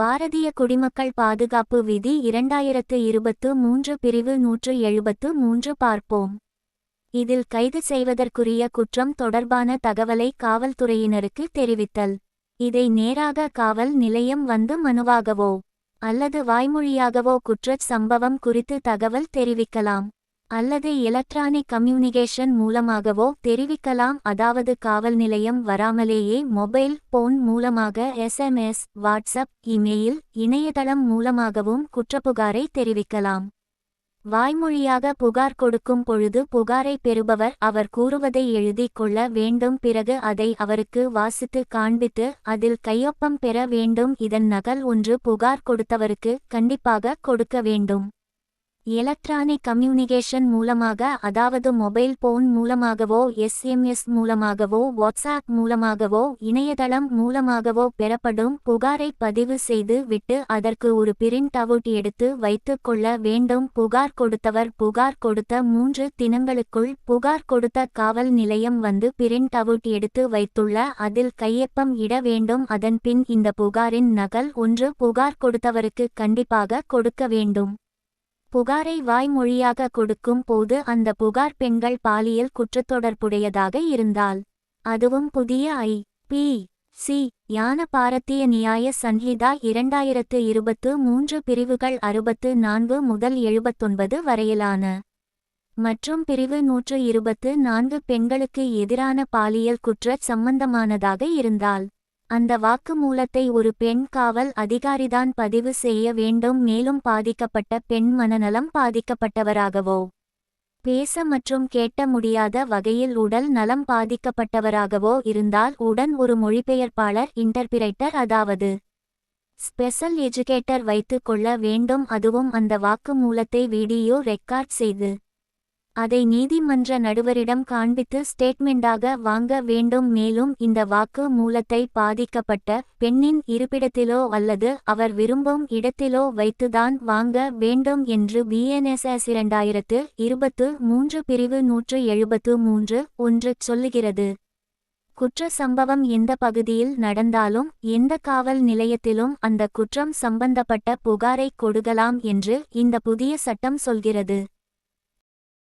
பாரதிய குடிமக்கள் பாதுகாப்பு விதி 2023 பிரிவு 173 பார்ப்போம். இதில் கைது செய்வதற்குரிய குற்றம் தொடர்பான தகவலை காவல்துறையினருக்கு தெரிவித்தல். இதை நேராக காவல் நிலையம் வந்து மனுவாகவோ அல்லது வாய்மொழியாகவோ குற்றச் சம்பவம் குறித்து தகவல் தெரிவிக்கலாம். அல்லது எலக்ட்ரானிக் கம்யூனிகேஷன் மூலமாகவோ தெரிவிக்கலாம். அதாவது காவல் நிலையம் வராமலேயே மொபைல் போன் மூலமாக SMS, வாட்ஸ்அப், இமெயில், இணையதளம் மூலமாகவும் குற்றப்புகாரை தெரிவிக்கலாம். வாய்மொழியாக புகார் கொடுக்கும் பொழுது புகாரை பெறுபவர் அவர் கூறுவதை எழுதிக் கொள்ள வேண்டும். பிறகு அதை அவருக்கு வாசித்து காண்பித்து அதில் கையொப்பம் பெற வேண்டும். இதன் நகல் ஒன்று புகார் கொடுத்தவருக்கு கண்டிப்பாக கொடுக்க வேண்டும். எலக்ட்ரானிக் கம்யூனிகேஷன் மூலமாக, அதாவது மொபைல் போன் மூலமாகவோ SMS மூலமாகவோ வாட்ஸ்ஆப் மூலமாகவோ இணையதளம் மூலமாகவோ பெறப்படும் புகாரை பதிவு செய்து விட்டு அதற்கு ஒரு பிரிண்ட் அவுட் எடுத்து வைத்து கொள்ள வேண்டும். புகார் கொடுத்தவர் புகார் கொடுத்த 3 தினங்களுக்குள் புகார் கொடுத்த காவல் நிலையம் வந்து பிரிண்ட் அவுட் எடுத்து வைத்துள்ள அதில் கையொப்பம் இட வேண்டும். அதன் பின் இந்த புகாரின் நகல் ஒன்று புகார் கொடுத்தவருக்கு கண்டிப்பாக கொடுக்க வேண்டும். புகாரை வாய்மொழியாக கொடுக்கும் போது அந்த புகார் பெண்கள் பாலியல் குற்றத்தொடர்புடையதாக இருந்தால், அதுவும் புதிய I.P.C. யான பாரதிய நியாய சன்ஹிதா 2023 பிரிவுகள் 64 முதல் 79 வரையிலான மற்றும் பிரிவு 124 பெண்களுக்கு எதிரான பாலியல் குற்றச் சம்பந்தமானதாக இருந்தால் அந்த வாக்குமூலத்தை ஒரு பெண் காவல் அதிகாரிதான் பதிவு செய்ய வேண்டும். மேலும் பாதிக்கப்பட்ட பெண் மனநலம் பாதிக்கப்பட்டவராகவோ பேச மற்றும் கேட்க முடியாத வகையில் உடல் நலம் பாதிக்கப்பட்டவராகவோ இருந்தால் உடன் ஒரு மொழிபெயர்ப்பாளர் இன்டர்பிரைட்டர், அதாவது ஸ்பெஷல் எஜுகேட்டர் வைத்து கொள்ள வேண்டும். அதுவும் அந்த வாக்குமூலத்தை வீடியோ ரெக்கார்ட் செய்து அதை நீதிமன்ற நடுவரிடம் காண்பித்து ஸ்டேட்மெண்டாக வாங்க வேண்டும். மேலும் இந்த வாக்கு மூலத்தை பாதிக்கப்பட்ட பெண்ணின் இருப்பிடத்திலோ அல்லது அவர் விரும்பும் இடத்திலோ வைத்துதான் வாங்க வேண்டும் என்று BNSS 2023 பிரிவு 173 1 சொல்லுகிறது. குற்ற சம்பவம் எந்த பகுதியில் நடந்தாலும் எந்த காவல் நிலையத்திலும் அந்த குற்றம் சம்பந்தப்பட்ட புகாரை கொடுக்கலாம் என்று இந்த புதிய சட்டம் சொல்கிறது.